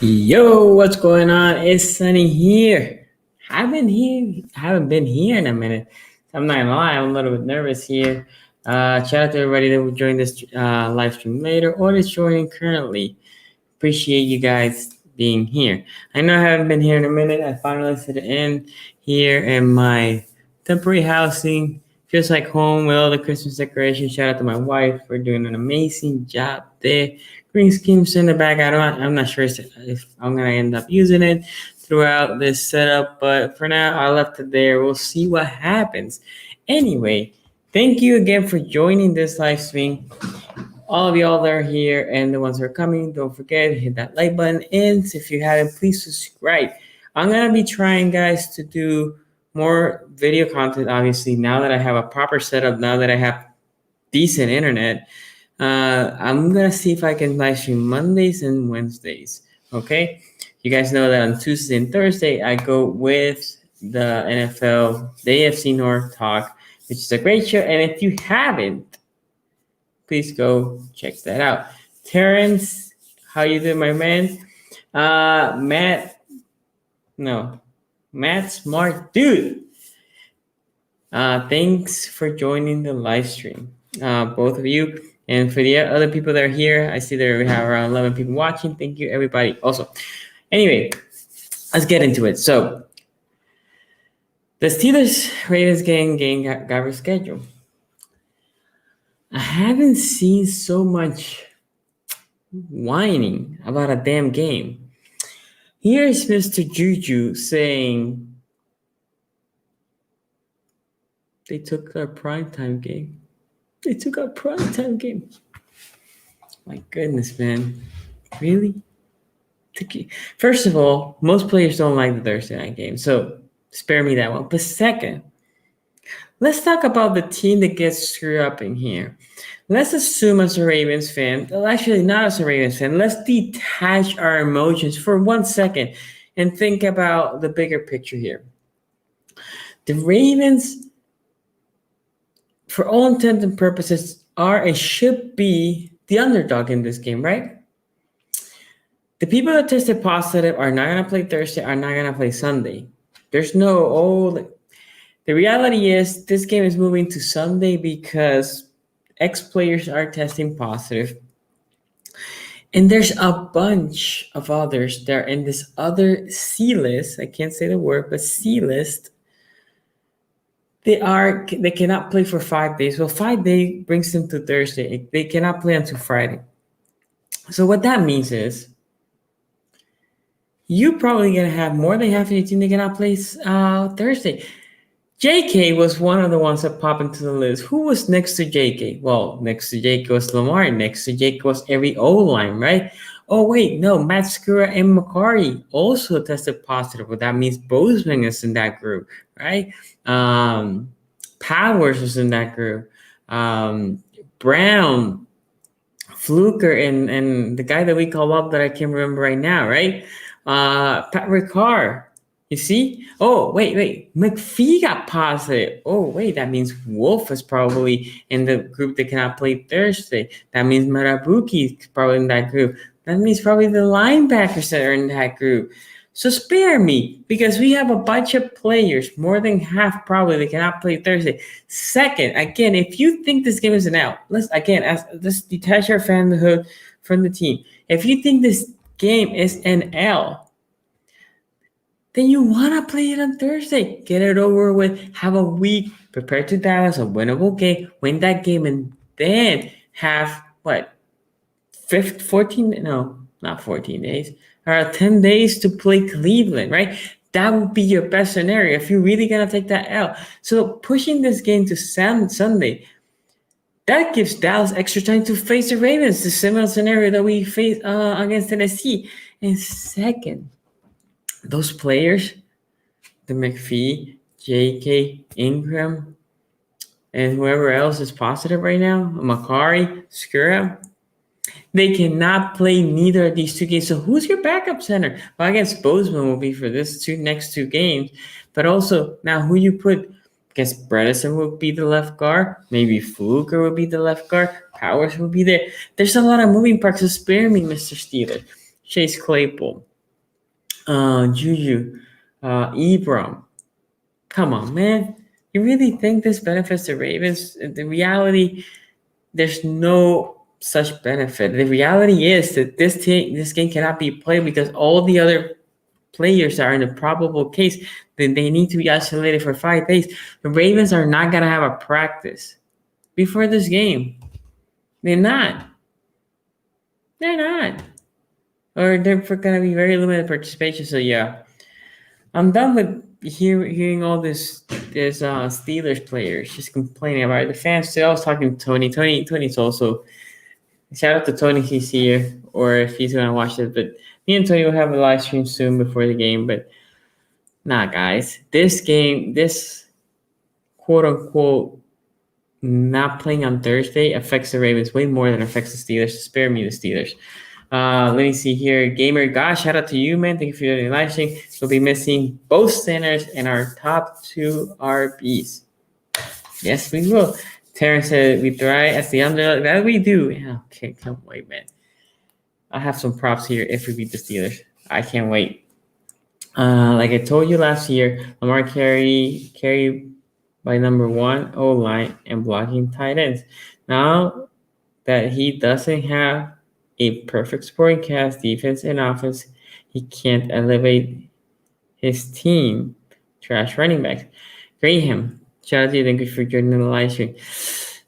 Yo, what's going on? It's Sunny here. Haven't been here in a minute. I'm not gonna lie, I'm a little bit nervous here. Shout out to everybody that will join this live stream later or is joining currently. Appreciate you guys being here. I know I haven't been here in a minute. I finally settled in here in my temporary housing, just like home with all the Christmas decorations. Shout out to my wife for doing an amazing job there. Green schemes in the back. I'm not sure if I'm gonna end up using it throughout this setup, but for now I left it there. We'll see what happens. Anyway, thank you again for joining this live stream. All of y'all that are here and the ones that are coming, don't forget, hit that like button. And if you haven't, please subscribe. I'm going to be trying, guys, to do more video content, obviously, now that I have a proper setup, now that I have decent internet. I'm going to see if I can live stream Mondays and Wednesdays, okay? You guys know that on Tuesday and Thursday, I go with the NFL, the AFC North Talk, which is a great show. And if you haven't, please go check that out. Terrence, how you doing, my man? Matt Smart Dude. Thanks for joining the live stream, both of you. And for the other people that are here, I see that we have around 11 people watching. Thank you, everybody. Also, anyway, let's get into it. So, the Steelers-Ravens game got rescheduled. I haven't seen so much whining about a damn game. Here's Mr. Juju saying they took our primetime game. They took our primetime game. My goodness, man. Really? First of all, most players don't like the Thursday night game, so spare me that one. But second, let's talk about the team that gets screwed up in here. Let's assume as a Ravens fan, well, actually not as a Ravens fan, let's detach our emotions for 1 second and think about the bigger picture here. The Ravens, for all intents and purposes, are and should be the underdog in this game, right? The people that tested positive are not going to play Thursday, are not going to play Sunday. There's no, the reality is this game is moving to Sunday because ex-players are testing positive. And there's a bunch of others that are in this other C list. I can't say the word, but C list. They cannot play for 5 days. Well, 5 days brings them to Thursday. They cannot play until Friday. So what that means is you're probably going to have more than half of your team that cannot play Thursday. JK was one of the ones that popped into the list. Who was next to JK? Well, next to JK was Lamar. Next to JK was every O-line, right? Oh, wait, no. Matt Skura and McCarty also tested positive. Well, that means Bozeman is in that group, right? Powers was in that group. Brown, Fluker, and the guy that we call up that I can't remember right now, right? Pat Ricard. You see? Oh, wait. McPhee got positive. Oh, wait. That means Wolf is probably in the group that cannot play Thursday. That means Marabuki is probably in that group. That means probably the linebackers that are in that group. So spare me, because we have a bunch of players, more than half probably, that cannot play Thursday. Second, again, if you think this game is an out, let's detach our fanhood from the team. If you think this game is an L, then you want to play it on Thursday. Get it over with. Have a week. Prepare to Dallas, a winnable game. Win that game, and then have, 14? No, not 14 days. Or 10 days to play Cleveland, right? That would be your best scenario if you're really going to take that out. So pushing this game to Sunday, that gives Dallas extra time to face the Ravens, the similar scenario that we faced against Tennessee. And second, those players, the McPhee, JK, Ingram, and whoever else is positive right now, Makari, Skura, they cannot play neither of these two games. So who's your backup center? Well, I guess Bozeman will be for this next two games. But also, now who you put? I guess Bredesen will be the left guard. Maybe Fluker will be the left guard. Powers will be there. There's a lot of moving parts. So spare me, Mr. Steeler. Chase Claypool. Juju, Ebron. Come on, man. You really think this benefits the Ravens? The reality, there's no such benefit. The reality is that this game cannot be played because all the other players are in a probable case that they need to be isolated for 5 days. The Ravens are not gonna have a practice before this game. They're not. They're not. Or they're gonna be very limited participation. So yeah, I'm done with hearing all this Steelers players just complaining about it. The fans too. I was talking to Tony. Tony's also, shout out to Tony if he's here or if he's gonna watch this. But me and Tony will have a live stream soon before the game. But nah, guys, this quote unquote not playing on Thursday affects the Ravens way more than affects the Steelers. Spare me the Steelers. Let me see here. Gamer Gosh, shout out to you, man. Thank you for doing the live stream. We'll be missing both centers and our top 2 RBs. Yes, we will. Terrence said we thrive as the underdog. That we do. Yeah, okay, can't wait, man. I have some props here if we beat the Steelers. I can't wait. Like I told you last year, Lamar carry by number 1 O-line and blocking tight ends. Now that he doesn't have a perfect supporting cast, defense and offense, he can't elevate his team. Trash running backs. Graham, shout out to you. Thank you for joining the live stream.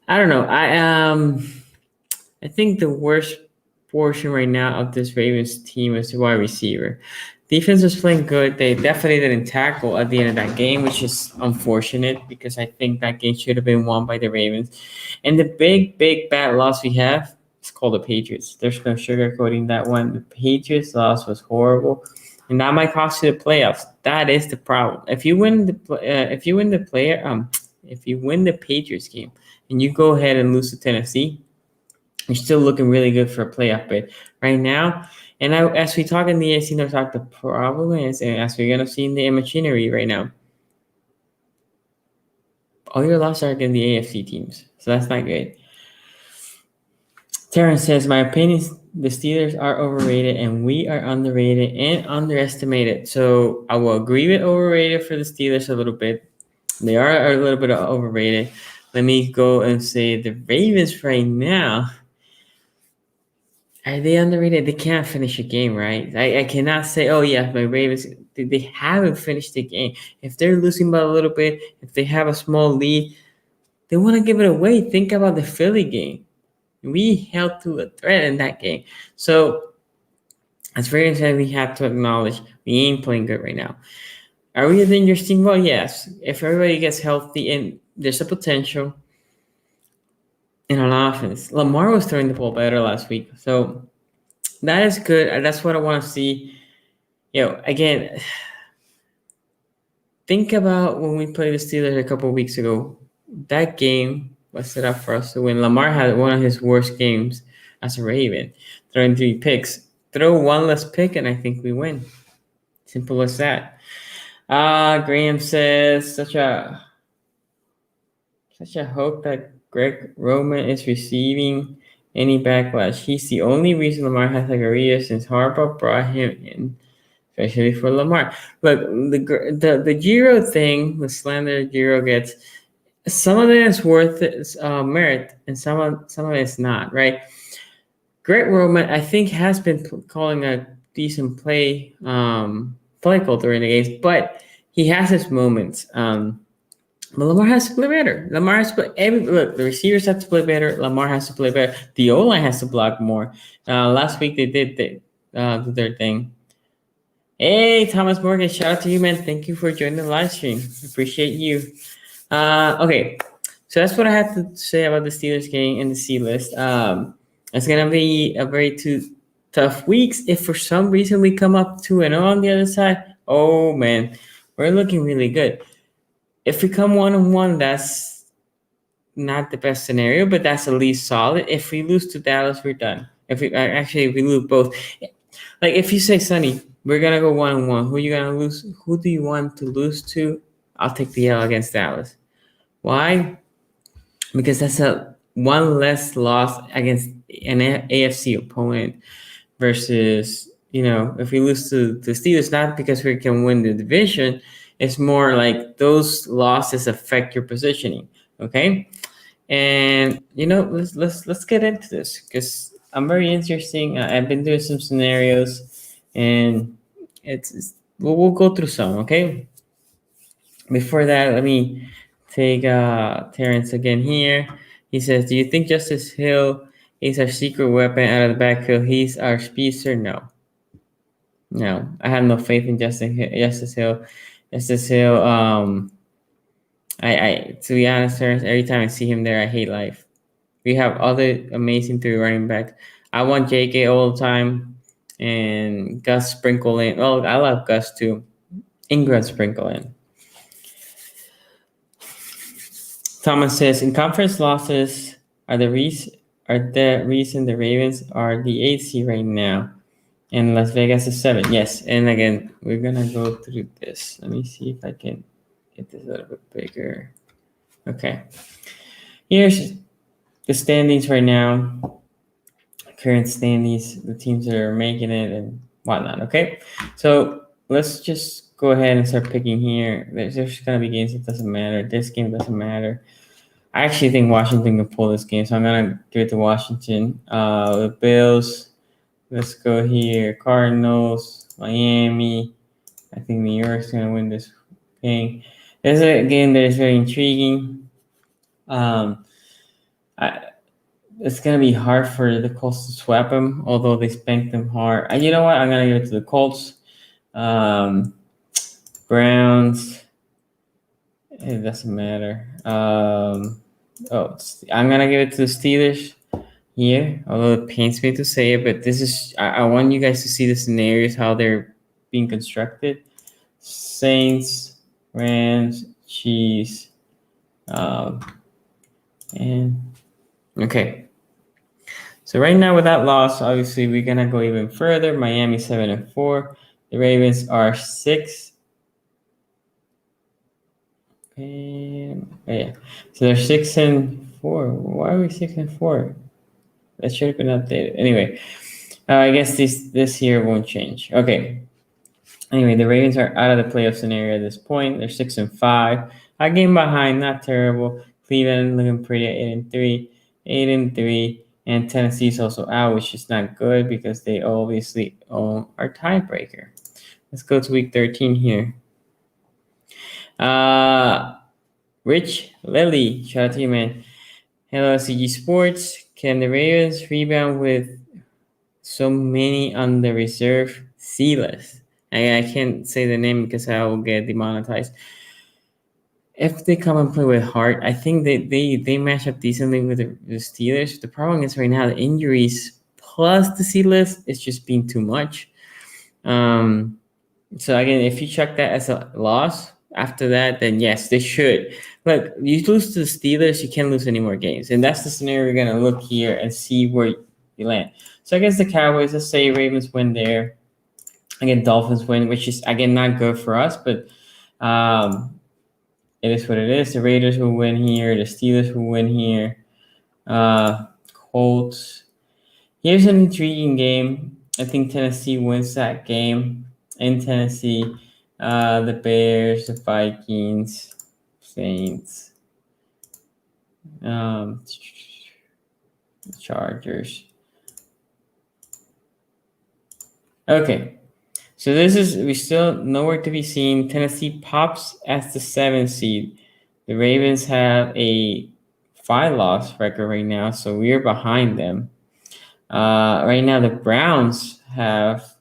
I don't know. I think the worst portion right now of this Ravens team is the wide receiver. Defense was playing good. They definitely didn't tackle at the end of that game, which is unfortunate because I think that game should have been won by the Ravens. And the big bad loss we have is called the Patriots. There's no sugarcoating that one. The Patriots loss was horrible, and that might cost you the playoffs. That is the problem. If you win the Patriots game and you go ahead and lose to Tennessee, you're still looking really good for a playoff bid right now. And as we talk in the AFC North talk, the problem is, and as we're gonna see in the machinery right now, all your losses are against the AFC teams, so that's not good. Terrence says, my opinion is the Steelers are overrated and we are underrated and underestimated. So I will agree with overrated for the Steelers a little bit. They are a little bit overrated. Let me go and say the Ravens right now. Are they underrated? They can't finish a game, right? I cannot say, oh, yeah, my Ravens, they haven't finished the game. If they're losing by a little bit, if they have a small lead, they want to give it away. Think about the Philly game. We held to a threat in that game. So, as Ravens fans, we have to acknowledge we ain't playing good right now. Are we a dangerous team? Well, yes. If everybody gets healthy and there's a potential in an offense. Lamar was throwing the ball better last week. So that is good. That's what I want to see. Again, think about when we played the Steelers a couple of weeks ago. That game was set up for us to win. Lamar had one of his worst games as a Raven, throwing 3 picks. Throw one less pick, and I think we win. Simple as that. Graham says, such a hope that Greg Roman is receiving any backlash. He's the only reason Lamar has a career since Harbaugh brought him in, especially for Lamar. Look, the Giro thing, the slander Giro gets, some of it is worth merit, and some of it is not, right? Greg Roman, I think, has been calling a decent play call during the games, but he has his moments. But Lamar has to play better. Lamar has to play look, the receivers have to play better. Lamar has to play better. The O-line has to block more. Last week they did their thing. Hey, Thomas Morgan, shout out to you, man. Thank you for joining the live stream. Appreciate you. Okay, so that's what I had to say about the Steelers game and the C list. It's gonna be a very 2 tough weeks. If for some reason we come up 2-0 on the other side, oh man, we're looking really good. If we come 1-1, that's not the best scenario, but that's at least solid. If we lose to Dallas, we're done. If we lose both, like if you say, Sonny, we're gonna go 1-1, who are you gonna lose? Who do you want to lose to? I'll take the L against Dallas. Why? Because that's a one less loss against an AFC opponent versus if we lose to the Steelers, not because we can win the division, it's more like those losses affect your positioning. Okay, and let's get into this because I'm very interesting. I've been doing some scenarios, and we'll go through some. Okay, before that, let me take Terrence again here. He says, "Do you think Justice Hill is our secret weapon out of the backfield? He's our speedster." No. No, I have no faith in Justice Hill. Justice Hill. I to be honest, every time I see him there, I hate life. We have other amazing three running backs. I want JK all the time, and Gus sprinkle in. Well, I love Gus too. Ingram sprinkle in. Thomas says, in conference losses are the reason the Ravens are the 8th seed right now. And Las Vegas is 7. Yes. And again, we're going to go through this. Let me see if I can get this a little bit bigger. Okay. Here's the standings right now. Current standings, the teams that are making it and whatnot. Okay. So let's just go ahead and start picking here. There's going to be games that doesn't matter. This game doesn't matter. I actually think Washington can pull this game. So I'm going to give it to Washington. The Bills. Let's go here. Cardinals, Miami. I think New York's going to win this game. There's a game that is very intriguing. It's going to be hard for the Colts to swap them, although they spanked them hard. You know what? I'm going to give it to the Colts. Browns. It doesn't matter. I'm going to give it to the Steelers. Here, although it pains me to say it, but this is I want you guys to see the scenarios, how they're being constructed. Saints, Rams, Chiefs, and okay. So right now with that loss, obviously we're gonna go even further. Miami 7-4. The Ravens are 6. And yeah, so they're 6-4. Why are we 6-4? That should have been updated. Anyway, I guess this here won't change. Okay. Anyway, the Ravens are out of the playoff scenario at this point. They're 6-5. A game behind, not terrible. Cleveland looking pretty at 8-3. 8-3. And Tennessee's also out, which is not good because they obviously own our tiebreaker. Let's go to week 13 here. Rich Lily, shout out to you, man. Hello, CG Sports. Can the Ravens rebound with so many on the reserve C list? I can't say the name because I will get demonetized. If they come and play with heart, I think they match up decently with the Steelers. The problem is right now the injuries plus the C list is just being too much. So again, if you check that as a loss after that, then yes, they should. Look, you lose to the Steelers, you can't lose any more games. And that's the scenario we're going to look here and see where you land. So against the Cowboys, let's say Ravens win there. Again, Dolphins win, which is, again, not good for us. But it is what it is. The Raiders will win here. The Steelers will win here. Colts. Here's an intriguing game. I think Tennessee wins that game in Tennessee. The Bears, the Vikings, Saints, Chargers. Okay, so we still nowhere to be seen. Tennessee pops as the 7th seed. The Ravens have a 5-loss record right now, so we are behind them. Right now, the Browns have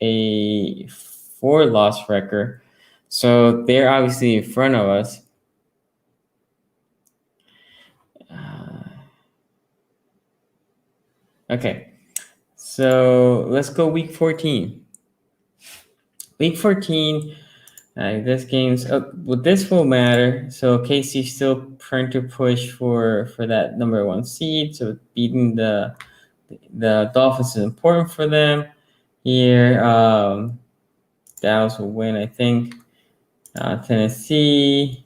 a 4-loss record, so they're obviously in front of us. Okay, so let's go week 14. Week 14, this game's this will matter. So KC's still trying to push for that number 1 seed. So beating the Dolphins is important for them. Here, Dallas will win, I think. Tennessee.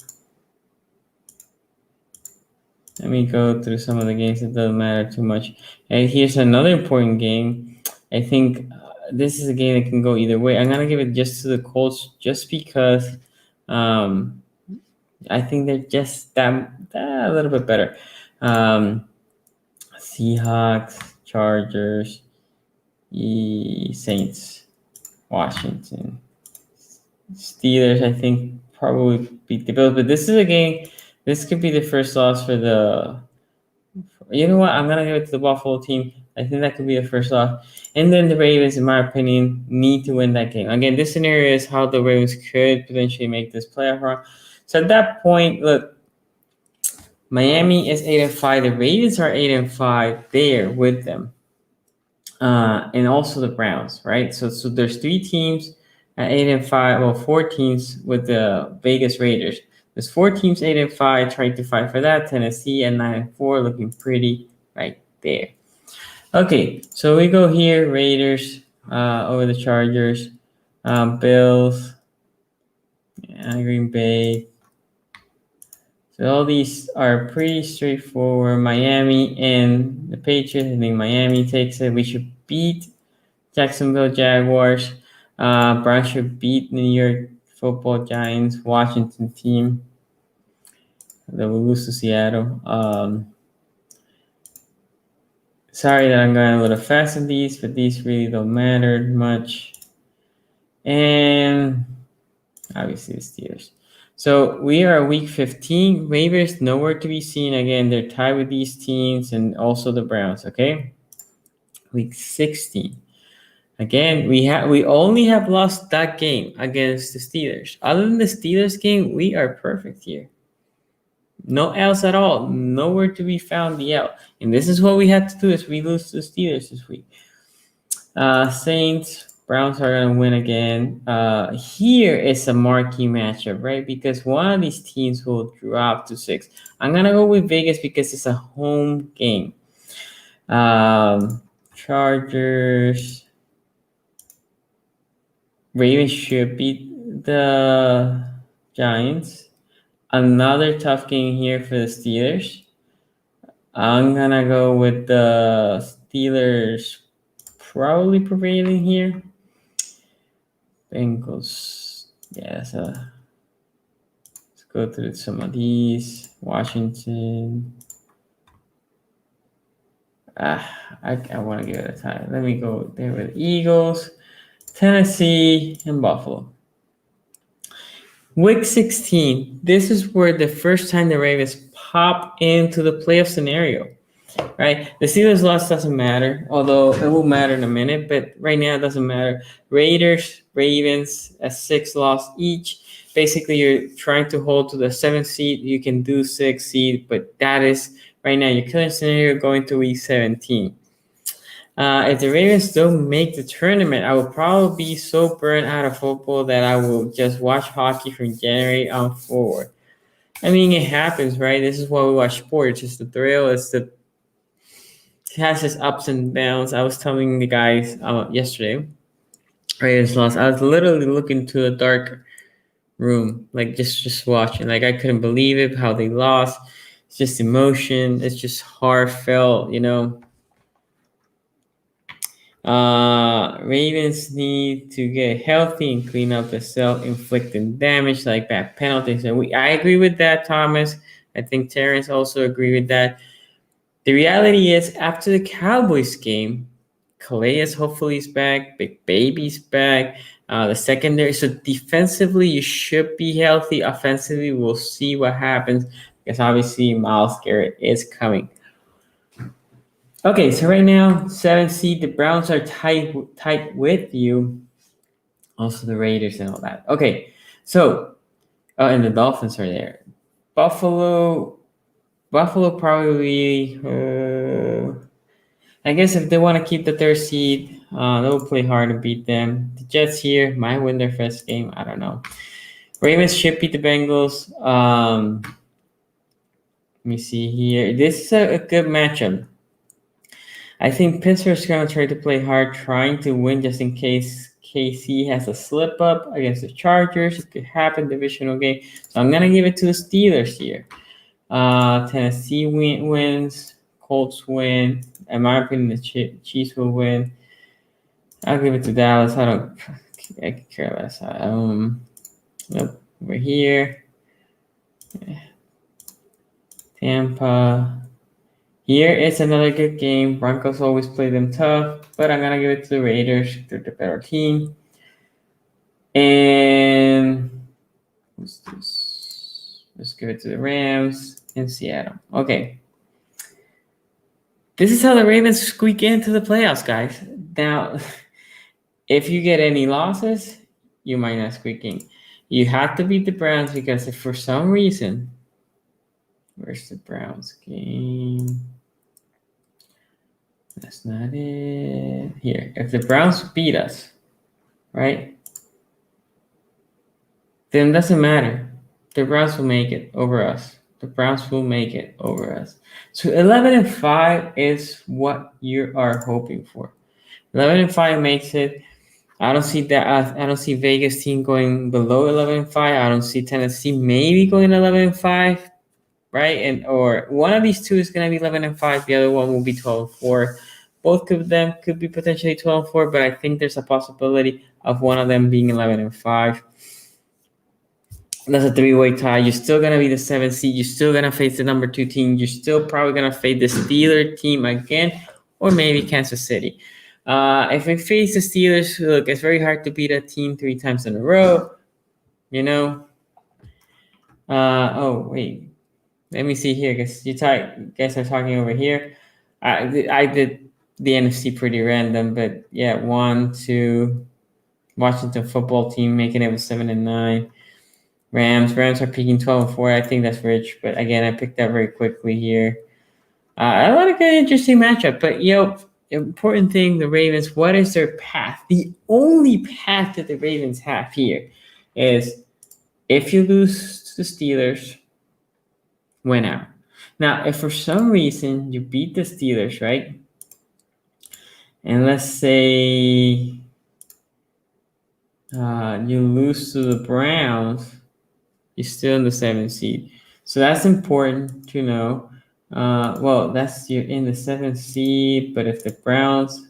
Let me go through some of the games that doesn't matter too much. And here's another important game. I think this is a game that can go either way. I'm gonna give it just to the Colts, just because I think they're just that a little bit better. Seahawks, Chargers, Saints, Washington, Steelers. I think probably beat the Bills, but this is a game. This could be the first loss for the. You know what? I'm gonna give it to the Buffalo team. I think that could be the first loss. And then the Ravens, in my opinion, need to win that game. Again, this scenario is how the Ravens could potentially make this playoff run. So at that point, look, Miami is 8-5. The Ravens are 8-5 there with them. And also the Browns, right? So there's 3 teams at 8-5. Well, 4 teams with the Vegas Raiders. There's 4 teams 8-5 trying to fight for that. Tennessee at 9-4, looking pretty right there. Okay, so we go here. Raiders over the Chargers, Bills, Green Bay. So all these are pretty straightforward. Miami and the Patriots. I think Miami takes it. We should beat Jacksonville Jaguars. Browns should beat New York Football Giants. Washington team that will lose to Seattle. Sorry that I'm going a little fast on these, but these really don't matter much. And obviously the Steelers. So we are week 15. Ravens nowhere to be seen. Again, they're tied with these teams and also the Browns. Okay. Week 16. Again, we only have lost that game against the Steelers. Other than the Steelers game, we are perfect here. No L's at all. Nowhere to be found the L. And this is what we had to do is we lose to the Steelers this week. Saints. Browns are going to win again. Here is a marquee matchup, right? Because one of these teams will drop to 6. I'm going to go with Vegas because it's a home game. Chargers. Ravens should beat the Giants. Another tough game here for the Steelers. I'm going to go with the Steelers probably prevailing here. Bengals. Yeah, so let's go through some of these. Washington. I want to give it a time. Let me go there with Eagles, Tennessee, and Buffalo. Week 16. This is where the first time the Ravens pop into the playoff scenario. Right, the Steelers loss doesn't matter, although it will matter in a minute. But right now, it doesn't matter. Raiders, Ravens, at 6 loss each. Basically, you're trying to hold to the 7th seed. You can do 6th seed, but that is right now your current scenario going to week 17. If the Ravens don't make the tournament, I will probably be so burned out of football that I will just watch hockey from January on forward. I mean, it happens, right? This is why we watch sports. It's the thrill. It has its ups and downs. I was telling the guys yesterday, Ravens lost. I was literally looking to a dark room, like just watching. Like I couldn't believe it, how they lost. It's just emotion. It's just heartfelt, you know. Ravens need to get healthy and clean up the self-inflicted damage, like bad penalties. And I agree with that, Thomas. I think Terrence also agreed with that. The reality is, after the Cowboys game, Calais hopefully is back, Big Baby's back, the secondary. So defensively, you should be healthy. Offensively, we'll see what happens because obviously Myles Garrett is coming. Okay, so right now, 7th seed, the Browns are tight with you. Also the Raiders and all that. Okay, so, and the Dolphins are there. Buffalo probably, I guess if they want to keep the 3rd seed, they'll play hard to beat them. The Jets here might win their first game. I don't know. Ravens should beat the Bengals. Let me see here. This is a good matchup. I think Pittsburgh's going to try to play hard, trying to win just in case KC has a slip up against the Chargers. It could happen, divisional game. So I'm going to give it to the Steelers here. Tennessee wins. Colts win. In my opinion, the Chiefs will win. I'll give it to Dallas. I could care less. Nope. We're here. Tampa. Here it's another good game. Broncos always play them tough, but I'm gonna give it to the Raiders. They're the better team. And who's this? Let's give it to the Rams in Seattle. Okay. This is how the Ravens squeak into the playoffs, guys. Now, if you get any losses, you might not squeak in. You have to beat the Browns because if for some reason, where's the Browns game? That's not it. Here, if the Browns beat us, right? Then it doesn't matter. The Browns will make it over us. The Browns will make it over us. So 11-5 is what you are hoping for. 11-5 makes it. I don't see that. I don't see Vegas team going below 11-5. I don't see Tennessee maybe going 11-5, right? And or one of these two is going to be 11-5. The other one will be 12-4. Both of them could be potentially 12-4, but I think there's a possibility of one of them being 11-5. That's a three-way tie. You're still going to be the 7th seed. You're still going to face the number 2 team. You're still probably going to face the Steelers team again, or maybe Kansas City. If we face the Steelers, look, it's very hard to beat a team 3 times in a row, you know. Oh, wait. Let me see here, because you guys are talking over here. I did the NFC pretty random, but yeah, 1, 2, Washington football team making it with 7-9. Rams are picking 12-4. I think that's rich, but again, I picked that very quickly here. I like an interesting matchup, but important thing, the Ravens, what is their path? The only path that the Ravens have here is if you lose to the Steelers, win out. Now, if for some reason you beat the Steelers, right? And let's say you lose to the Browns, you're still in the 7th seed. So that's important to know. You're in the 7th seed, but if the Browns,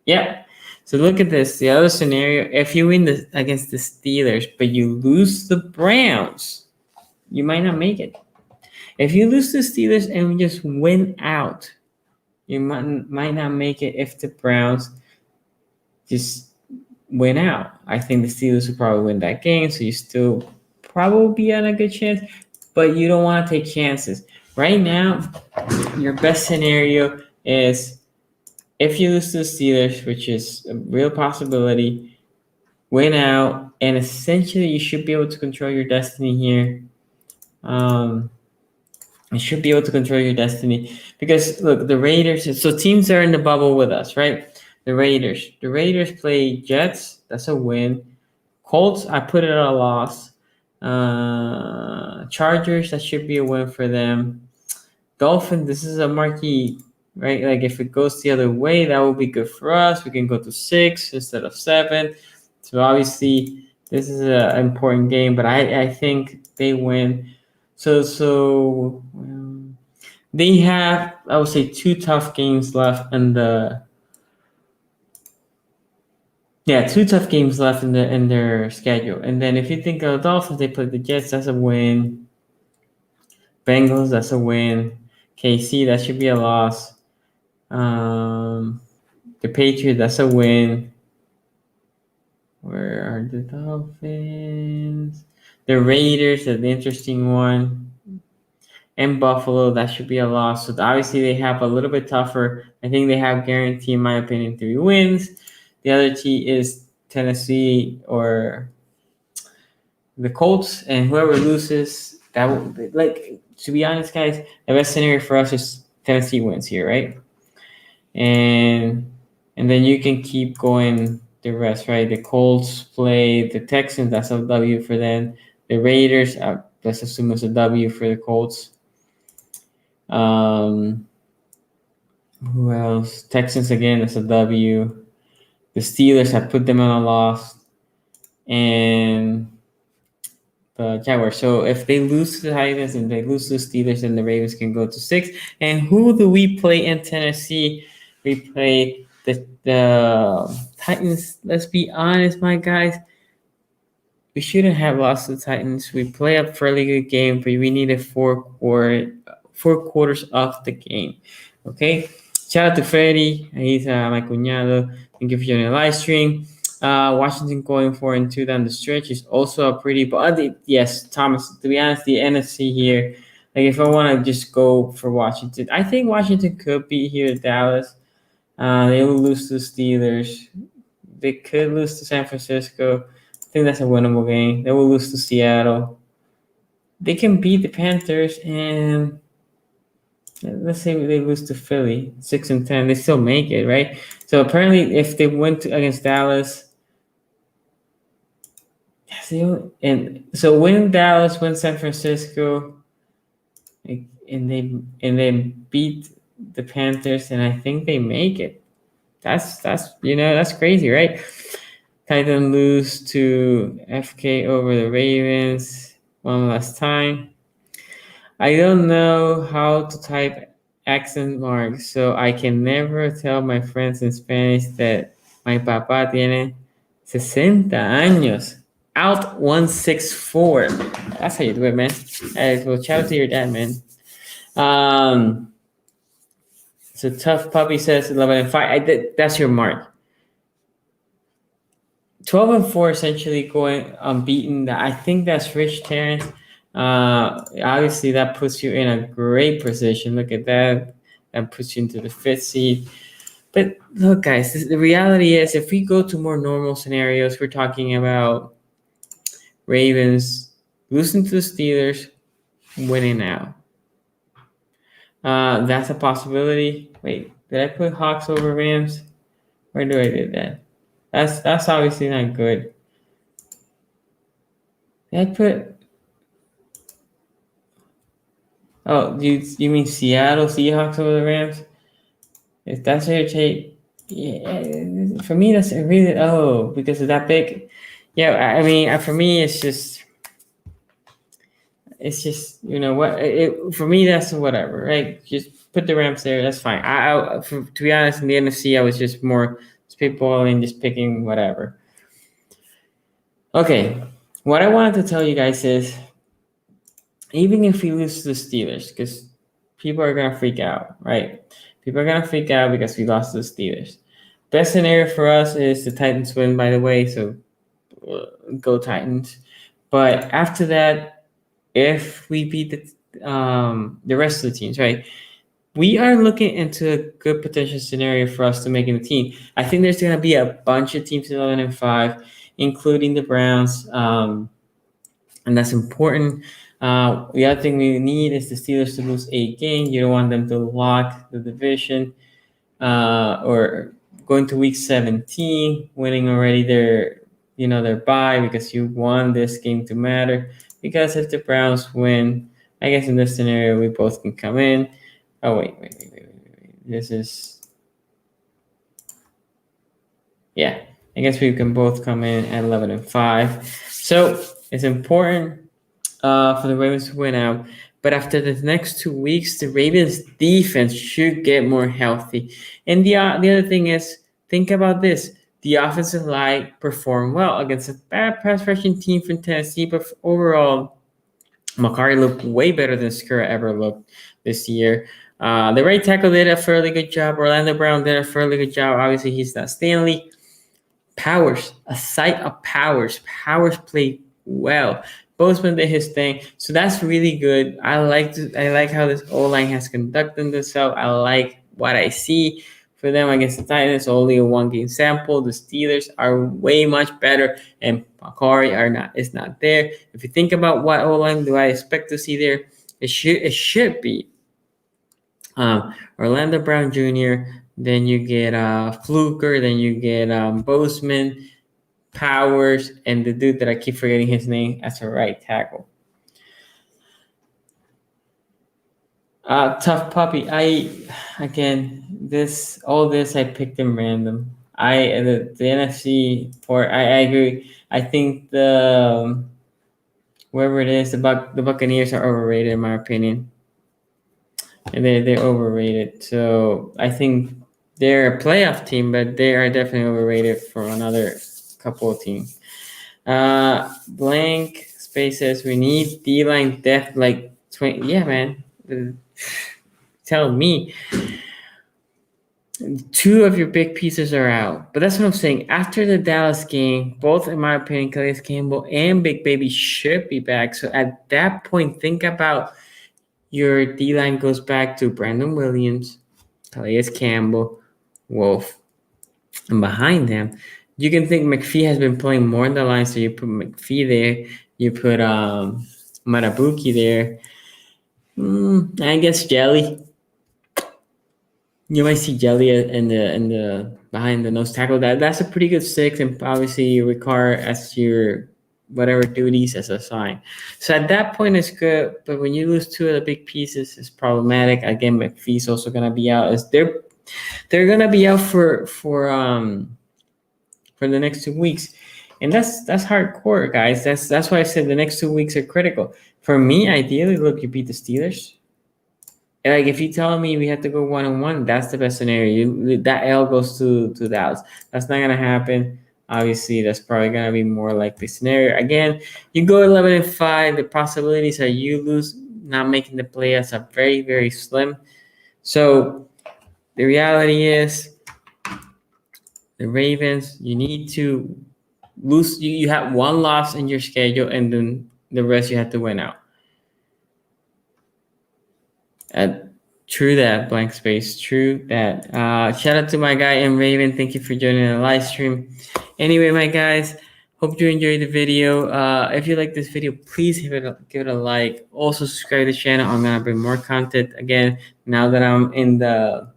yeah. So look at this. The other scenario, if you win against the Steelers, but you lose the Browns, you might not make it. If you lose the Steelers and just win out, you might not make it if the Browns just win out. I think the Steelers will probably win that game, so you still probably be on a good chance, but you don't want to take chances. Right now, your best scenario is if you lose to the Steelers, which is a real possibility, win out, and essentially you should be able to control your destiny here. You should be able to control your destiny because look, the Raiders. So teams are in the bubble with us, right? The Raiders play Jets. That's a win. Colts, I put it at a loss. Chargers, that should be a win for them. Dolphins, this is a marquee, right? Like if it goes the other way, that will be good for us. We can go to 6 instead of 7. So obviously, this is an important game, but I think they win. So they have, I would say, 2 tough games left in the. Yeah, 2 tough games left in their schedule. And then if you think of the Dolphins, they play the Jets, that's a win. Bengals, that's a win. KC, that should be a loss. The Patriots, that's a win. Where are the Dolphins? The Raiders, that's the interesting one. And Buffalo, that should be a loss. So obviously they have a little bit tougher. I think they have guaranteed, in my opinion, 3 wins. The other team is Tennessee or the Colts, and whoever loses, that will be, like, to be honest, guys, the best scenario for us is Tennessee wins here, right? And then you can keep going the rest, right? The Colts play the Texans, that's a W for them. The Raiders, let's assume it's a W for the Colts. Who else? Texans again, that's a W. The Steelers, I put them on a loss. And the Jaguars. So if they lose to the Titans and they lose to the Steelers, then the Ravens can go to 6. And who do we play in Tennessee? We play the Titans, let's be honest, my guys, we shouldn't have lost to the Titans. We play a fairly good game, but we needed four quarters of the game. Okay? Shout out to Freddy. He's my cuñado. Thank you for joining the live stream. Washington going 4-2 down the stretch is also a pretty. But yes, Thomas. To be honest, the NFC here. Like if I want to just go for Washington, I think Washington could be here at Dallas. They will lose to the Steelers. They could lose to San Francisco. I think that's a winnable game. They will lose to Seattle. They can beat the Panthers, and let's say they lose to Philly, 6-10. They still make it, right? So apparently, if they went against Dallas, and so win Dallas, win San Francisco, and they beat the Panthers, and I think they make it. That's crazy, right? Titan lose to FK over the Ravens one last time. I don't know how to type accent marks, so I can never tell my friends in Spanish that my papá tiene 60 años. Out 164. That's how you do it, man. Well, shout out to your dad, man. So Tough Puppy says 11-5. That's your mark. 12-4, essentially going unbeaten. I think that's Rich Terrence. Obviously, that puts you in a great position. Look at that. That puts you into the 5th seed. But look, guys, the reality is if we go to more normal scenarios, we're talking about Ravens losing to the Steelers, winning out. That's a possibility. Wait, did I put Hawks over Rams? Where do I do that? That's obviously not good. Did I put? Oh, you mean Seattle Seahawks over the Rams? If that's your take, yeah. For me, that's really because of that big. Yeah, I mean, for me, it's just you know what? For me, that's whatever, right? Just put the Rams there. That's fine. To be honest, in the NFC, I was just more spitballing, just picking whatever. Okay, what I wanted to tell you guys is, even if we lose to the Steelers, because people are gonna freak out, right? People are gonna freak out because we lost to the Steelers. Best scenario for us is the Titans win, by the way. So go Titans. But after that, if we beat the rest of the teams, right? We are looking into a good potential scenario for us to making the team. I think there's going to be a bunch of teams in 11-5, including the Browns, and that's important. The other thing we need is the Steelers to lose 8 games. You don't want them to lock the division, or going to week 17, winning already their bye, because you want this game to matter. Because if the Browns win, I guess in this scenario we both can come in. Oh, wait. This is... Yeah, I guess we can both come in at 11-5. So it's important for the Ravens to win out. But after the next 2 weeks, the Ravens defense should get more healthy. And the other thing is, think about this. The offensive line performed well against a bad pass rushing team from Tennessee, but overall, McCarty looked way better than Skura ever looked this year. The right tackle did a fairly good job. Orlando Brown did a fairly good job. Obviously, he's not Stanley. Powers, a sight of Powers. Powers played well. Bozeman did his thing, so that's really good. I like how this O-line has conducted themselves. I like what I see for them against the Titans. Only a 1-game sample. The Steelers are way much better, and Macari is not there. If you think about what O-line do I expect to see there, it should be Orlando Brown Jr., then you get Fluker, then you get Bozeman, Powers, and the dude that I keep forgetting his name as a right tackle. Tough Puppy. I picked them random. The NFC for I agree. I think whoever it is, the Buccaneers are overrated in my opinion. And they're overrated. So I think They're a playoff team, but they are definitely overrated for another couple of teams. Blank spaces. We need D-line depth like 20. Yeah, man. Tell me. Two of your big pieces are out. But that's what I'm saying. After the Dallas game, both, in my opinion, Calais Campbell and Big Baby should be back. So at that point, think about your D-line goes back to Brandon Williams, Calais Campbell, Wolf. And behind them, you can think McPhee has been playing more in the line, so you put McPhee there. You put Matabuki there. I guess Jelly. You might see Jelly in the behind the nose tackle. That's a pretty good six, and obviously you require as your whatever duties as a sign. So at that point it's good, but when you lose two of the big pieces, it's problematic. Again, McPhee's also gonna be out. As they're gonna be out for the next 2 weeks, and that's hardcore, guys. That's why I said the next 2 weeks are critical. For me, ideally, look, you beat the Steelers. Like if you tell me we have to go 1-1, that's the best scenario. That L goes to Dallas. That's not gonna happen. Obviously, that's probably gonna be more likely scenario. Again, you go 11-5. The possibilities are you lose, not making the playoffs are very, very slim. So the reality is, the Ravens, you need to lose. You have one loss in your schedule, and then the rest you have to win out. True that, blank space. True that. Shout out to my guy M Raven. Thank you for joining the live stream. Anyway, my guys, hope you enjoyed the video. If you like this video, please give it a like. Also subscribe to the channel. I'm gonna bring more content again now that I'm in the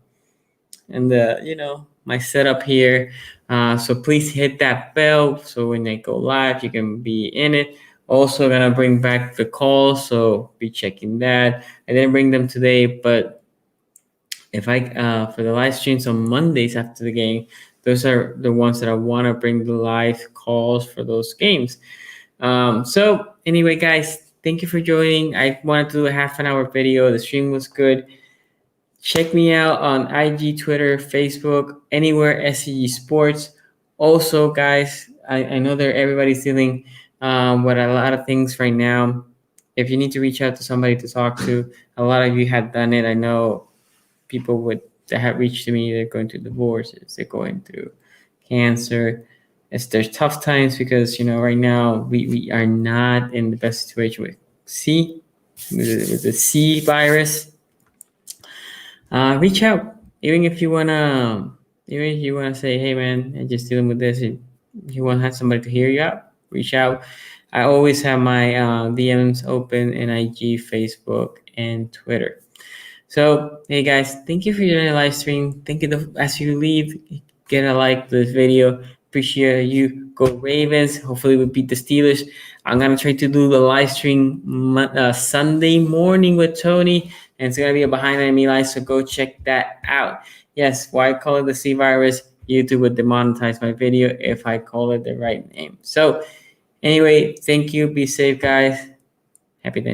my setup here. So please hit that bell so when they go live, you can be in it. Also gonna bring back the calls, so be checking that. I didn't bring them today, but if I for the live streams on Mondays after the game, those are the ones that I want to bring the live calls for those games. So anyway, guys, thank you for joining. I wanted to do a half an hour video. The stream was good. Check me out on IG, Twitter, Facebook, anywhere SCG Sports. Also, guys, I know that everybody's dealing with a lot of things right now. If you need to reach out to somebody to talk to, a lot of you have done it. I know people that have reached to me, they're going through divorces, they're going through cancer. There's tough times because, right now we are not in the best situation with the C virus. Reach out, even if you wanna say, hey man, I'm just dealing with this. If you want to have somebody to hear you out, reach out. I always have my DMs open in IG, Facebook, and Twitter. So, hey guys, thank you for joining the live stream. Thank you. As you leave, get a like this video. Appreciate you. Go Ravens. Hopefully we beat the Steelers. I'm going to try to do the live stream Sunday morning with Tony, and it's going to be a behind enemy live, so go check that out. Yes, why I call it the C virus? YouTube would demonetize my video if I call it the right name. So, anyway, thank you. Be safe, guys. Happy day.